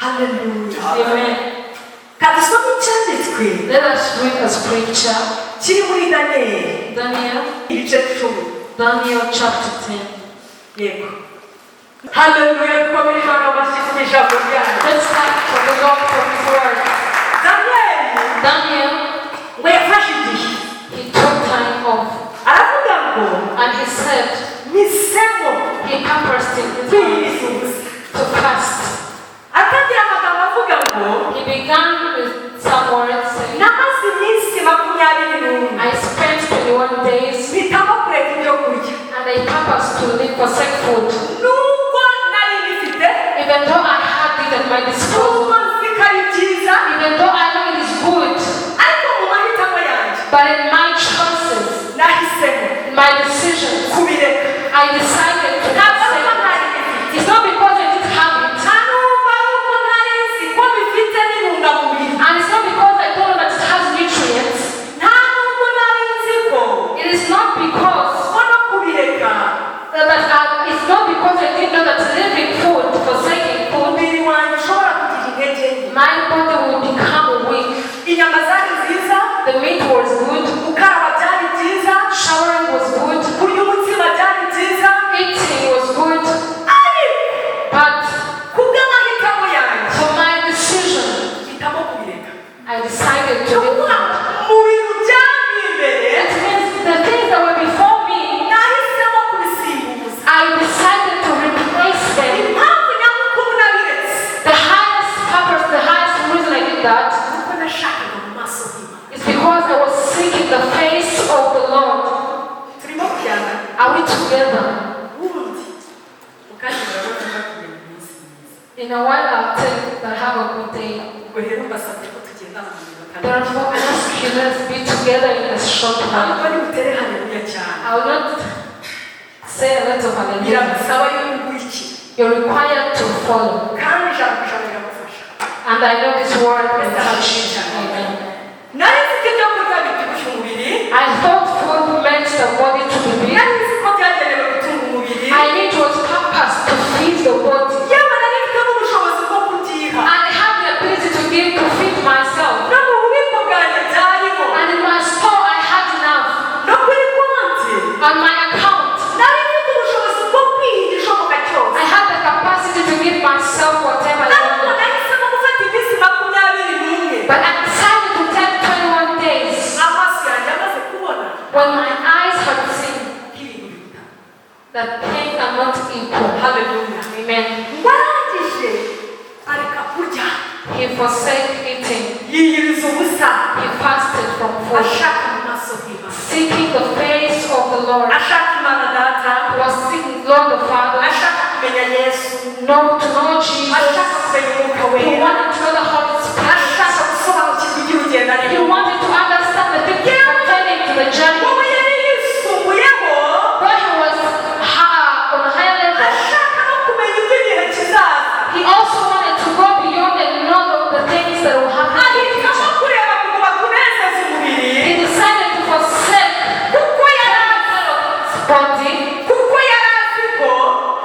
Hallelujah. Amen. Let us read a scripture. Daniel chapter 10. Hallelujah. Let's thank for the Lord for His word. Daniel, he took time off and he said, he purposed in his heart to fast. He began with some words saying, I spent 21 days and I purposed to forsake food. Even though I had it at my disposal, even though I know it is good, but in my choices, in my decisions, I decided to forsake it. It's not because I didn't have it, and it's not because I don't know that it has nutrients. It is not because it's not because I didn't know that living food, forsaking food, my body will become weak. The meat was good, showering was good, eating was good, but for my decision, I decided to live. It means the things that were before me, I decided to replace them. The highest purpose, the highest reason I did that is because I was seeking the face of the Lord. Are we together? In a while I'll tell you that have a good day. Therefore, I ask you, let's be together in this short while. I will not say a lot of hallelujah. You're required to follow. And I know this word will touch you. Amen. I thought food meant the body to be big. I need was purpose to feed the body. And I have the ability to give to feed myself. And in my store I had enough. On my account, I had the capacity to give myself whatever I wanted. But I decided to take 21 days. When my eyes had seen that pain cannot equal. Hallelujah. Amen. He forsake eating. He fasted from food. Seeking the face of the Lord. He was seeking Lord the Father. To know Jesus. He wanted to know the Holy Spirit. He wanted to understand the things pertaining to the journey. Where he was on a higher level. He also wanted to go beyond and know the things that will happen in the future. He decided to forsake his body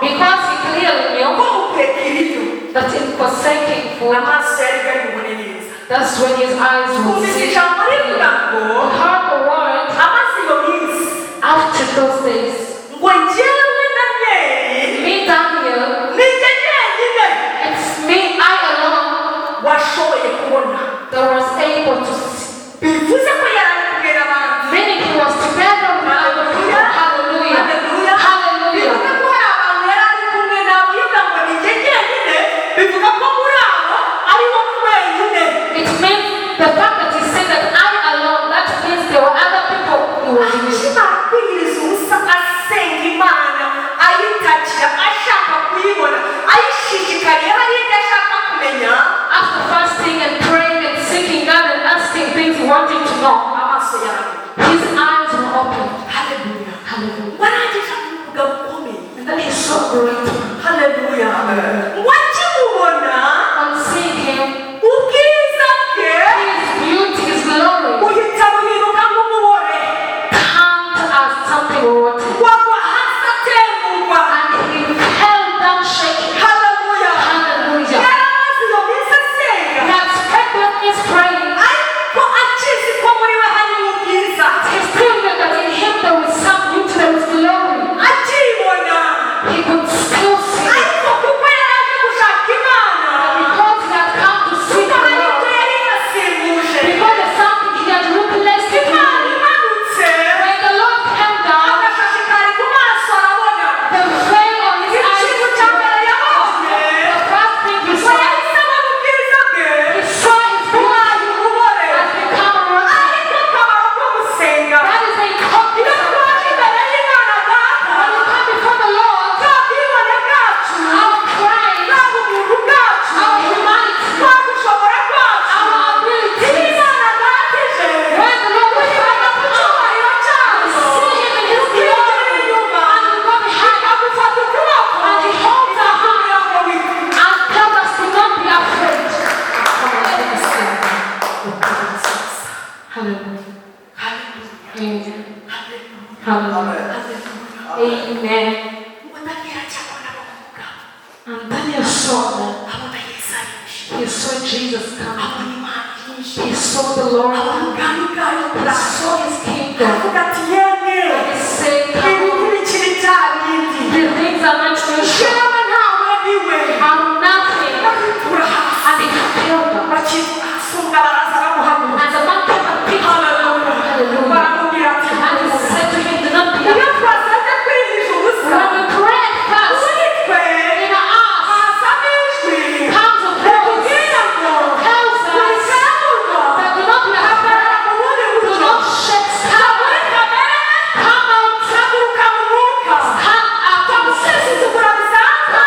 because he clearly knew that in forsaking food, that's when his eyes will see. He heard the word after those days. Me, Daniel, it's me, I alone, that was able to see. Meaning he was together with other people. Hallelujah. Hallelujah. It means the fact that he said that I alone, that means there were other people who were with him. After fasting and praying and seeking God and asking things he wanted to know, his eyes were open. Hallelujah. Hallelujah. And then he saw great. Hallelujah. On seeing him, his Jesus coming. abona Imana nyinshi, He saw the Lord. abona ubwami bwayo He buraza, saw his kingdom. aravuga ati yemwe And he said, ibi "Come on, ntibikiri bya bindi, the things are not usual. jewe ntawe ndiwe." I'm nothing." Baritura hasi, And he filled them. bakisunga baraza bamuhamura. And the man came and picked him up. Hallelujah. Baramubwira ati And he said to him, "Do not be iyo afraid." twasabye kwihisha ubusa, When we pray fast, muri twe in us hazamo ijwi comes a voice ritubwira ngo tells us wizamurwa, that do not be afraid, hagarara mu bundi do buryo, not shake, va muri kamere, come out, haguruka mu mwuka, stand up, va gusesagura bisanzwe,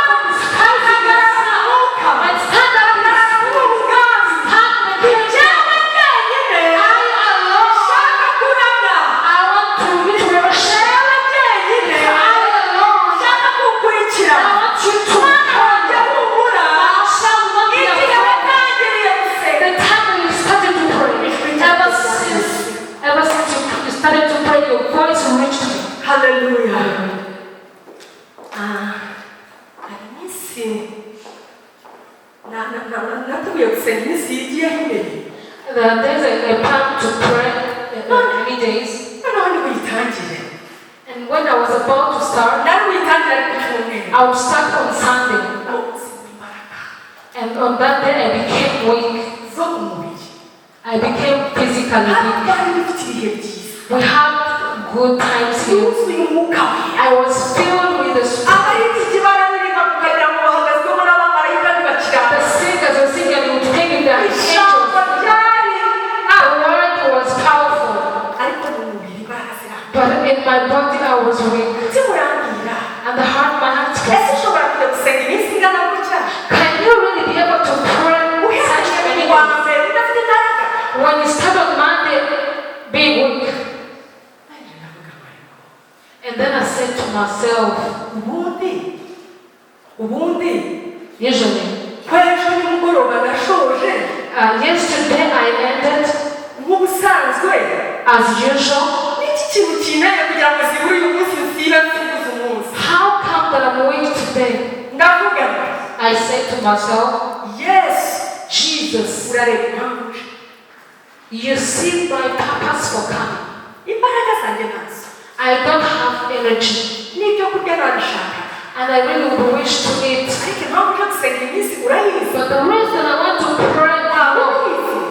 hagarara mu mwuka, and stand up, hagarara mu mugambi. stand and Ni preach. jyewe jyenyine I alone, nshaka kuramya, I want to reach jyewe jyenyine I alone, nshaka kukurikira. I want you to Mwana wanjye humura, Thou shalt not be igihe afraid. watangiriye gusenga, The time when you started to pray, ever since you started to pray, your voice reached me. haleluya. Hari iminsi natumiye gusenga iminsi yigiyeho imbere, There's a plan to pray many days. noneho ni buyitangire, And when I was about to start, nari buyitangire ari ku cyumweru. I would start on Sunday. Imbaraga And on that day, I became weak. zo mu mubiri, I became physically kandi weak. twari dufite ibihe byiza, We had good times here. yuzuye umwuka wera. I was filled with the Spirit. Abaririmbyi bararirimba kukagira ngo bahagazweho n'abamarayika The ntibakiranuka. singers were singing and would think that Ijambo angels. ryari, The word was powerful. ariko mu mubiri imbaraga zirahari. But in my body, I was weak. Umutima urambwira, And the heart, my heart ese was. ushobora kujya gusenga iminsi ingana gutya, Can you really be able to pray such uhereye many mu wa days? mbere udafite imbaraga? When you start on Monday, being weak. Nanjye ndavuga ngo ariko, And then I said to myself, ubundi usually, ko ejo nimugoroba nashoje yesterday I ended nk'ubusanzwe, as usual. n'iki kintu kineye kugira ngo zibure uyu munsi nsiba nsibuze umunsi. How come that I'm weak today? Ndavuga ngo I said to myself, yesu, Jesus, urareba impamvu uje, you see my purpose for coming. imbaraga zanjye nazo, I don't have energy, n'ibyo kurya nabishaka, and I really would wish to eat. ariko impamvu uje gusenga iminsi urayizi, But the reason I want to pray ntabwo now, ubizi,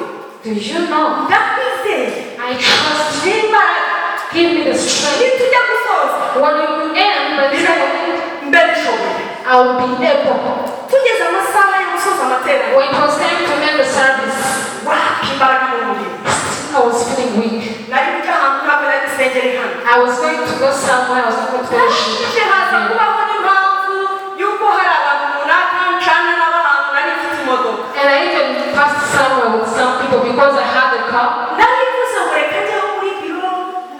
do you know? ndakwizeye, I trust you. n'imbaraga, Give me the strength. nitujya gusoza When you end, by the time ndabishoboye. I will be able. Tugeze amasaha yo gusoza amateraniro, When it was time to end the service, waka imbaraga mu mubiri, I was feeling weak. nari kujya ahantu ntabwo nari gusengera hano. I was going to go somewhere. I was not going to fellowship. Ije haza kubaho n'impamvu y'uko hari abantu runaka ncana n'abantu nari mfite imodoka, And I even passed somewhere with some people because I had a car. nari mvuze ngo reka njyeho muri biro,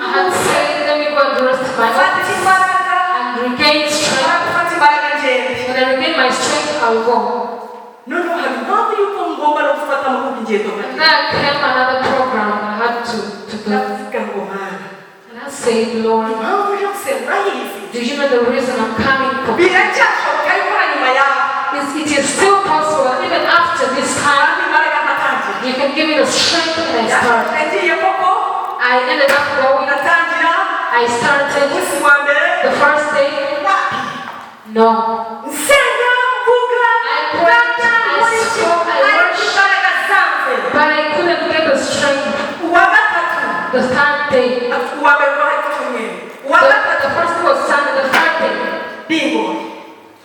I had said, let me go and rest my mfate office imbaraga, and regain strength. gufata imbaraga ngende. When I regain my strength, I will go. Noneho hari impamvu y'uko ngomba no gufata amahugurwa ingendo And make. then came another program I had to do. Ndavuga ngo mana, And I said, Lord, impamvu uje gusenga urayizi, do you know the reason I'm coming for? biracyashoboka yuko ari nyuma yawe, It is still possible, even after this time, kandi imbaraga ntatangira. you can give me the strength and I start. Nagiye koko, I ended up going. natangira I started umunsi wa mbere, the first day. wapi, No. nsenga, mvuga, I prayed, I spoke, I ariko worshiped, imbaraga zanze. but I couldn't get the strength. Uwa gatatu, The third day, uwa mbere wahaye ku cyumweru, uwa gatatu the first was Sunday, the third day, bingoye,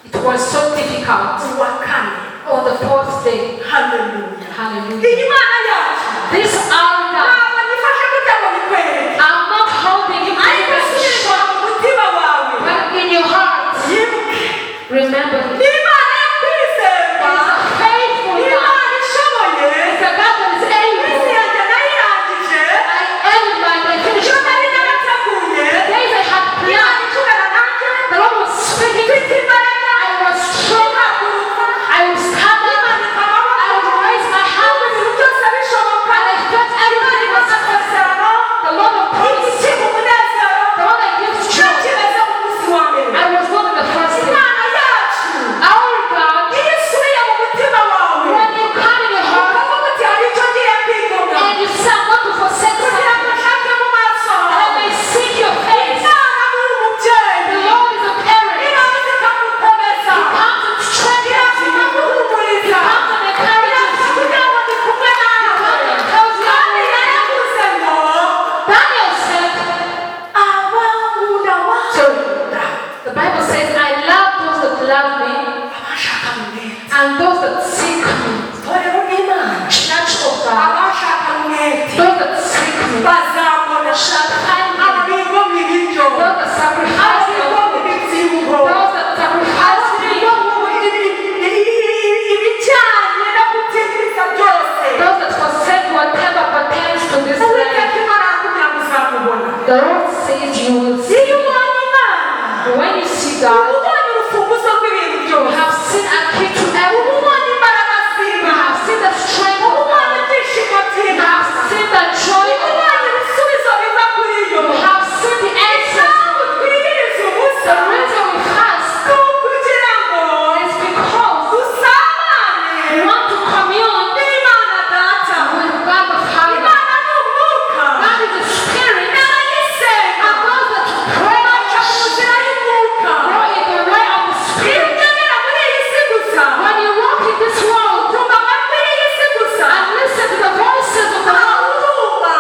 it was so difficult. uwa kane, On the fourth day, haleluya. hallelujah. Iyi Mana yacu, This hour now, ntabwo nyifashe gutya ngo nyikwereke, I'm not holding you ariko in subizwa mu mutima wawe, but in your heart, yibuke, remember ni it. Imana yo kwizerwa, It's a faithful ni God. Imana ishoboye, It's a God that is iminsi able. yanjye nayirangije, I end my day, finish icyo my nari day. narateguye, The days I had Imana planned, icugana nanjye, the Lord was speaking. mfite imbaraga, I was strong. nkaguruka, I would stand up. Imana I ikababona, would raise my hand. ibintu byose bishoboka, And I felt everything was want to commune n'Imana Data. with God the Father. Imana ni umwuka. God is a spirit. N'abayisenga And those that pray baca mu nzira y'umwuka. go in the way of the Iyo spirit. ugendera muri iyi si gusa, When you walk in this world ukumva amajwi y'iyi si gusa, and listen to the voices of the ntawe Lord, urumva.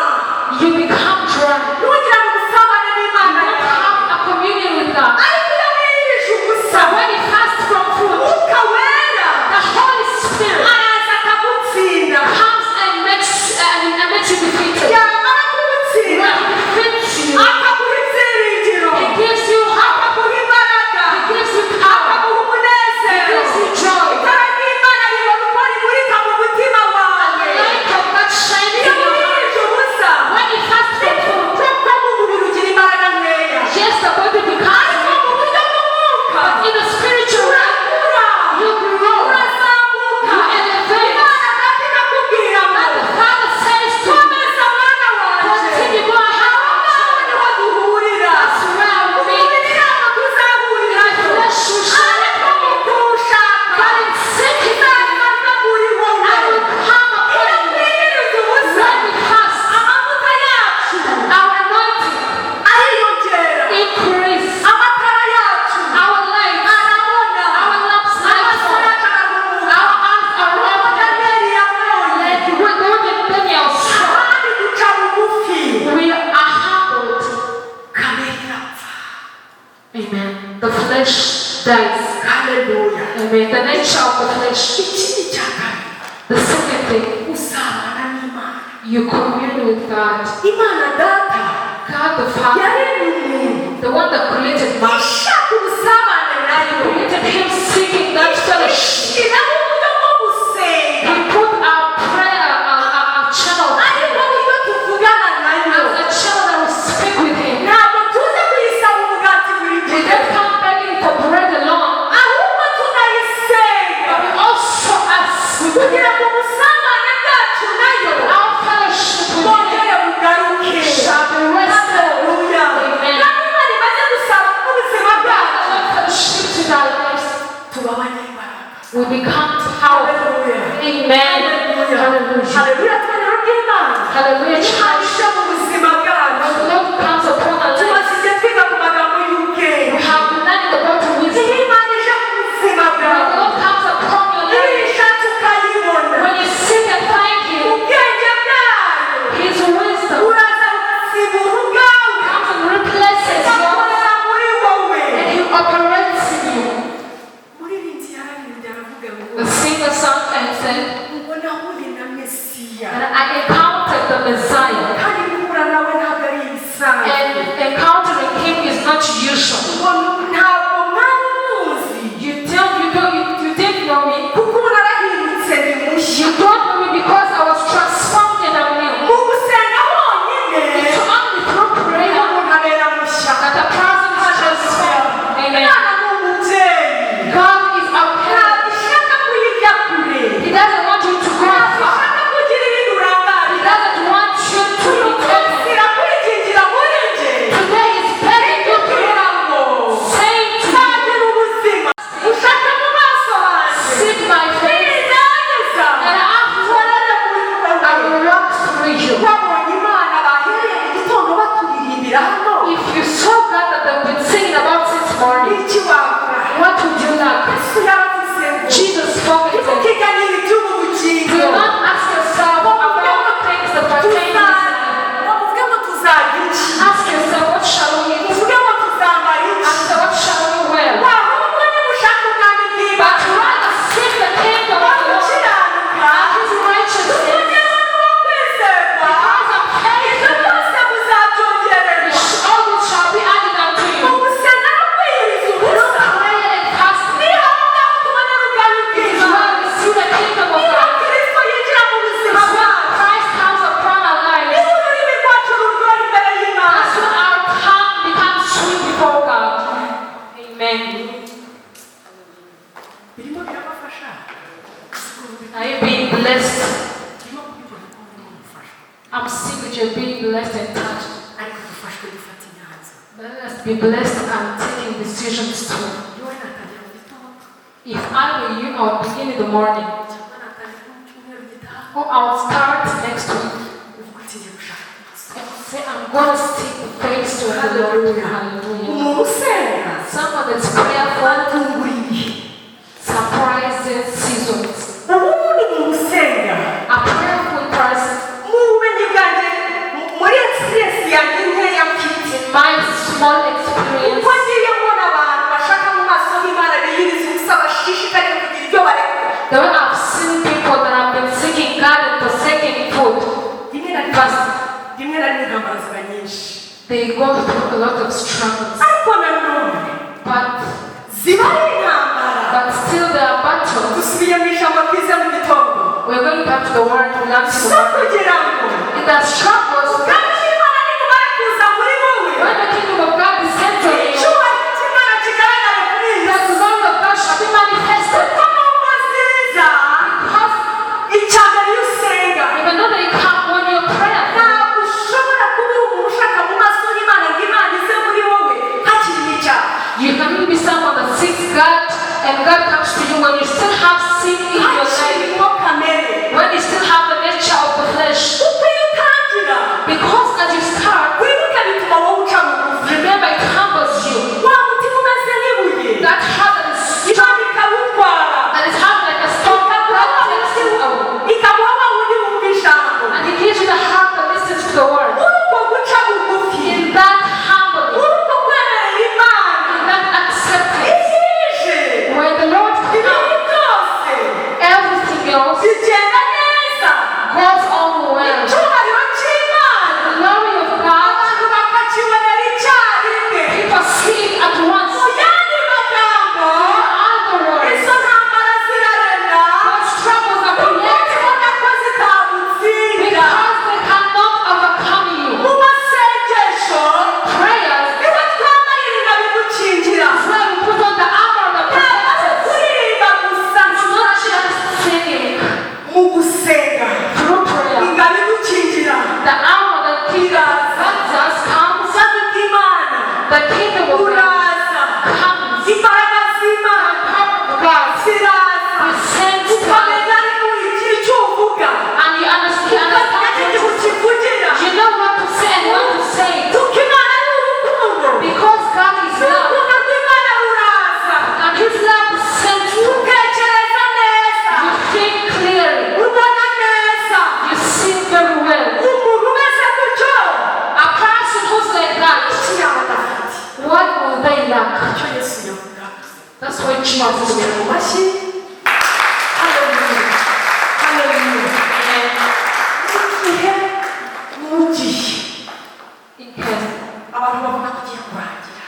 you become dry. Ntugira ngo usabane You n'Imana don't yawe. have a communion with God. Ariko iyo wirije ubusa, So when you fast from food, Umwuka Wera the Holy Spirit araza akagutsinda. comes and makes you defeated. Yamara kugutsinda, When He defeats you, akaguha ibyiringiro, He gives you hope, akaguha imbaraga, He gives you power, akaguha He umunezero. gives you joy. Itara ry'Imana ribona uko rimurika mu mutima The wawe. light of God shines Iyo in your heart. wirije ubusa, When you fast from food, kuko mu mubiri ugira imbaraga nkeya. yes, the body becomes Ariko weak, mu buryo bw'umwuka, but in the spiritual realm, urakura, you grow, urazamuka. you elevate. Imana kandi ikakubwira ngo, And the Father says to you, komeza mwana wanje. continue, go ahead. Aho niho duhurira. That's where we meet. Umubiri ntabwo tuzahurirayo. Flesh will shine. Ariko mu kuwushaka, God is seeking you. izaza muri wowe. I will come upon Iyo you. twiyiriza ubusa, When we fast, amavuta yacu our anointing ariyongera. increase, Amatara yacu our light, arabona. our lamps light Amaso up, yacu arahumuka. our eyes are open. Danieli yabonye. Like when Daniel saw, Abandi duca bugufi. we are humbled. Kamere irapfa. Amen. The flesh dies. Haleluya. Amen. The nature of the flesh. Ikindi cya kabiri, The second thing, usabana n'Imana. you commune with God. Imana Data God the Father, yaremye umuntu. the one that created man, Ishaka ubusabane nayo. created him seeking that fellowship. Ishyiraho uburyo bwo gusenga. He put our prayer, our channel, Ariko buryo tuvugana nayo. as a channel that will speak with him. Ntabwo tuze kuyisaba umugati buri We gihe. don't come begging for bread alone, Ahubwo tunayisenga. but we also ask Kugira ngo ubusabane bwacu nayo our fellowship with him bwongere bugaruke. shall be rested. Haleluya. Amen. Kandi Imana imaze gusaba ubuzima bwacu. Our fellowship in our lives, Tuba abanyembaraga. we become powerful. Haleluya. Amen. Hallelujah. Haleluya. Twongera ry'Imana. Hallelujah. Imana Church. isha mu buzima bwacu. When the Lord comes upon our lives, Tumaze igihe twiga ku magambo y'ubwenge. we have been learning about wisdom. Iyo Imana ije mu buzima When the bwawe, Lord comes upon your iyo life, uyishatse ukayibona, when you seek and find Him, ubwenge bwayo His wisdom uraza bugasimbura ubwawe, comes and replaces yours, bugakorera muri wowe. and He operates in you. Umuririmbyi yararirimbye aravuga ngo, The singer sang and said ngo nahuye na Mesiya. that I encountered the Messiah, Kandi guhura nawe ntabwo ari ibisanzwe. and encountering Him is not usual. Ngo ntabwo mwari muzi, You didn't know me. kuko ubu narahindutse ndi mushya. You don't know me because I was transformed and I'm new. Mu gusenga honyine, It's only through prayer umuntu abera mushya. that the person is transformed. Amen. Imana ni umubyeyi. God is our parent. Ntabwo ishaka kuyijya kure. He doesn't want you to go Ntabwo far. ishaka kugira ibindi He urangarira. doesn't want you to Uyu be munsi taken. irakwingingira muri njye. Today is begging you to Kugira ngo saying to nzagira ubuzima. Ushake mu maso hanjye. seek my face, Nirangiza, and after I will walk through you. wabonye Imana bahereye mu gitondo baturirimbira hano. If you saw God that they've been singing about since morning, Iki wabura? what would you like? Yesu yaravuze ngo, Jesus spoke it. ntimukiganire iby'ubugingo. Do not ask yourself about the things that pertain to this life. Bavuge ngo tuzagira iki? Ask yourself, what shall we eat? Tuvuge ngo tuzambara iki? Ask yourself, what shall we wear? Ahubwo nimushaka ubwami But bw'Imana rather seek the kingdom of the Lord gukiranuka, and His righteousness. tugeho n'uwo kwizerwa, Because of faith, ibyo byose muzabyongererwa. all this shall be added unto Mu you. gusenga no kwiyiriza ubusa, Prayer and fasting niho aho ngaho tubonera ubwami is bw'Imana. where we see the kingdom of Niho God. Kristo yinjira mu buzima It's when bwacu. Christ comes upon our lives. Niho ururimi rwacu ruryoha imbere y'Imana. That's when our tongue becomes sweet before God. Amen. Birimo birabafasha. Are you being blessed? Birimo kubibona ko birimo gufasha. I'm seeing that you're being blessed and touched. Ariko dufashwe dufata imyanzuro. But let us be blessed and taking decisions too. Yewe natangira mu gitondo, If I were you, I would begin in the morning. cyangwa natangira Oh, I'll start next week. Say, I'm going to seek the face of the Lord. Hallelujah. Someone that's prayerful, surprises, seasons. A prayerful person. In my small experience, the way I've seen people that have been seeking God and forsaking food, they go through a lot of struggles. But still there are battles. We're going back to the word we learned in the struggles, when the kingdom of God descends on you, the glory of God shall be manifested. Even though they come when you pray, you can be someone that seeks God and God comes to you when you still have sin in your life, when you still have the nature of the flesh. Because as you start, remember it humbles you. That heart that is strong, that is hard like a stone, God takes you out. And He gives you the heart that listens to the word. In that humbling, in that acceptance, where the Lord comes, everything else goes on well. The glory of God, people see it at once. Other words, those struggles are created because they cannot overcome you. Prayers is where we put on the armor that protects us. It's not just singing. Through prayer, the armor that keeps us comes. The kingdom of God comes. The power of God descends to us. And you understand it. You know what to say and what to say. Because God is love. And His love descends to you. You think clearly. You see very well. A person who's like that, what will they lack? That's why Jesus is.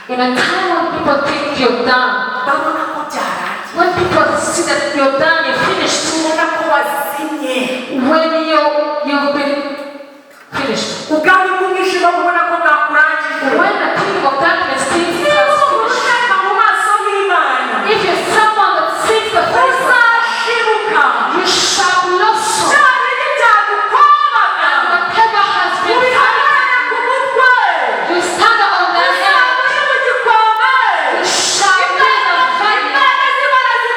In a time when people think you're done, when people see that you're done, you're finished, when you've been finished, when the kingdom of darkness thinks it has finished, if you're someone that seeks the face of God, you shall blossom. And whatever has been happening, you stand on the head. You shall be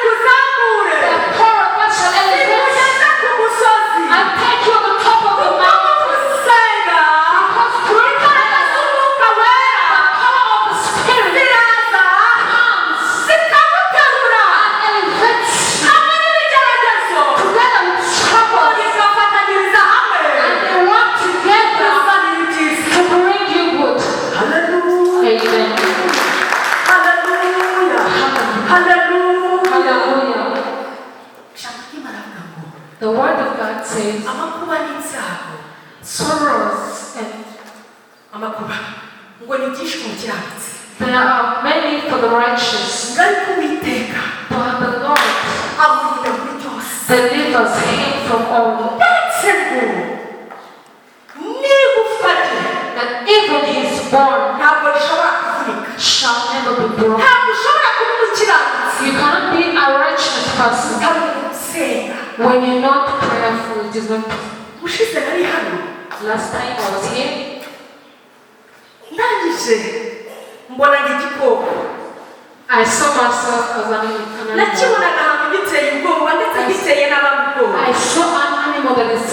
the valley. The power of God shall elevate and take you on the top of the mountain. Because through prayer, the power of the Spirit comes and elevates together with struggles, and they work together to bring you good. Amen. Hallelujah. The word of God says sorrows and there are many for the righteous, but the Lord delivers him from all. That even his bone shall never be broken. You cannot be a righteous person when you're not prayerful. It is not possible. Last time I was here, I saw myself as an animal. I saw an animal that is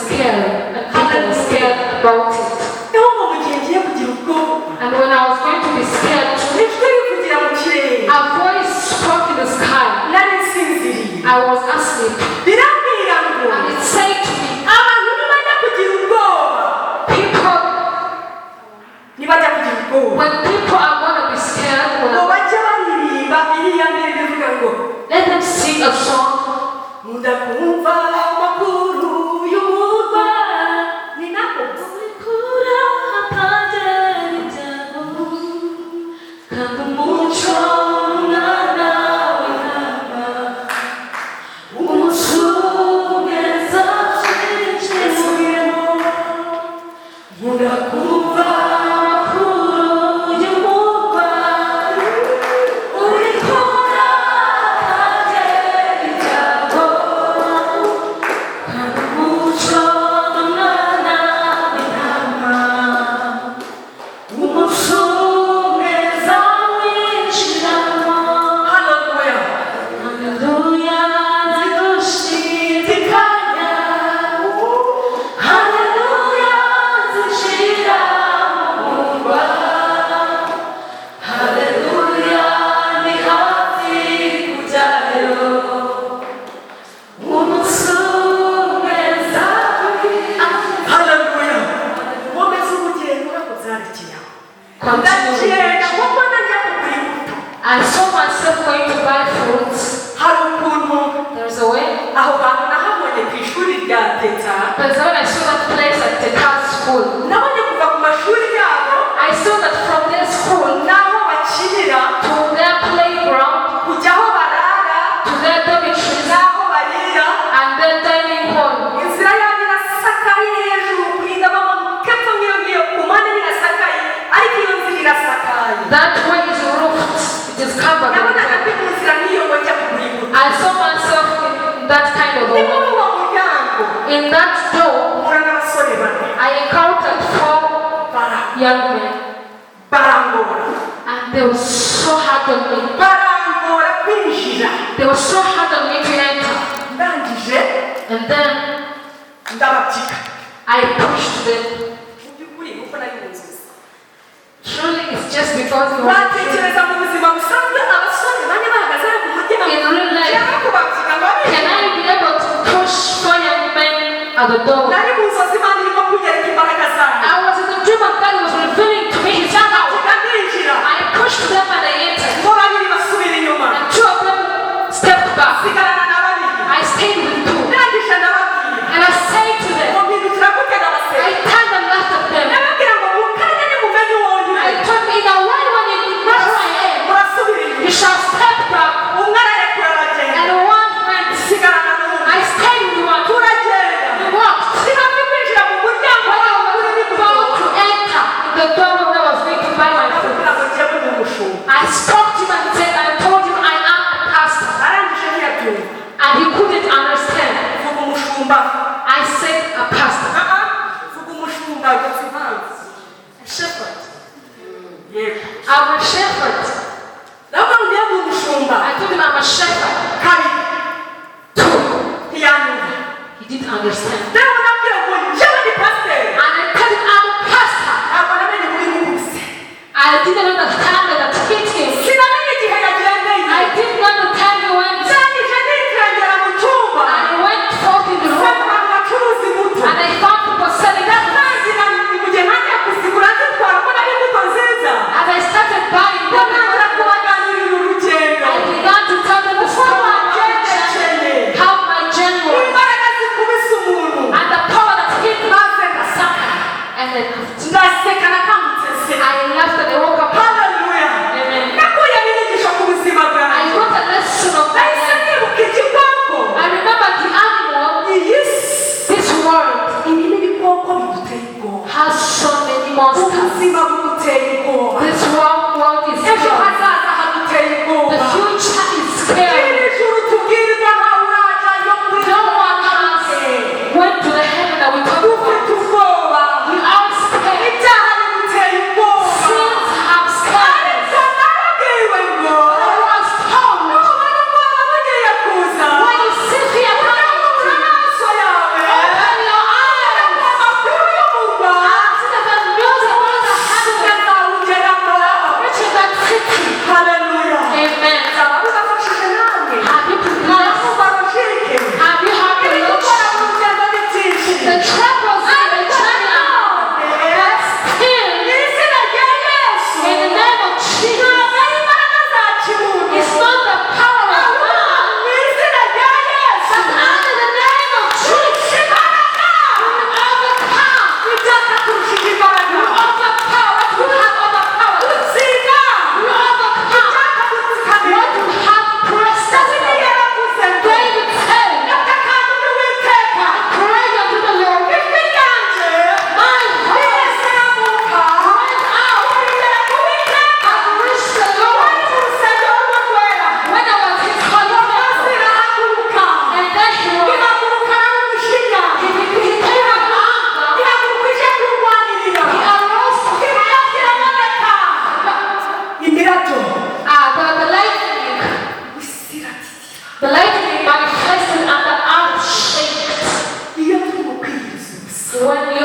I saw myself going to buy fruits. There's a way. There's when I saw that place at the car school. I saw that from their school to their playground, to their dormitories, and their dining hall. That way is roofed. It is covered. I saw myself in that kind of a way. In that door, I encountered 4 young men. And they were so hard on me. They were so hard on me to enter. And then I pushed them. Truly, it's just because it was in real life. Can I be able to push 4 young men at the door? I was in the dream of God was revealing to me his power. I pushed them and I entered. And 2 of them stepped back. I stayed with 2. And I said to them, I turned and laughed at them. I told me, in a way when you know who I am, you shall step back. And 1 went. I stayed with 1. We walked. When I was about to enter the door where I was going to buy my food, I spoke to him and said, I told him I am a pastor. And he couldn't understand. I said a pastor. A shepherd. I'm a shepherd. I told him I'm a shepherd. 2. He didn't understand. And I told him I'm a pastor. I didn't understand that it hit him. I didn't know the time he went. I went forth in the room. And I found people selling that. As I started buying them, I began to tell them the story of my journey, how my journey was, and the power that hit me. And then I laughed and I woke up. Amen. I got a lesson of my life. I remember the animal, this world, has so many monsters. This world is scary. The future is scary. No one has went to the heaven that we talk about. We are scared. Sins have scared us. I was told, when you see fear coming, open your eyes. Consider the news about the heaven. Reaching that city. Amen. Have you been blessed? Have you had the Lord? The troubles in the journey are still in the name of Jesus. It's not the power of man, but under the name of Jesus. You overcome. You overpower. You have overpowered. You overcome what you have pressed upon. David said, pray unto the Lord. My voice went out and reached the Lord when I was his holy temple. And then he came of anger. He arose to fight. The lightning manifested and the earth shaked. When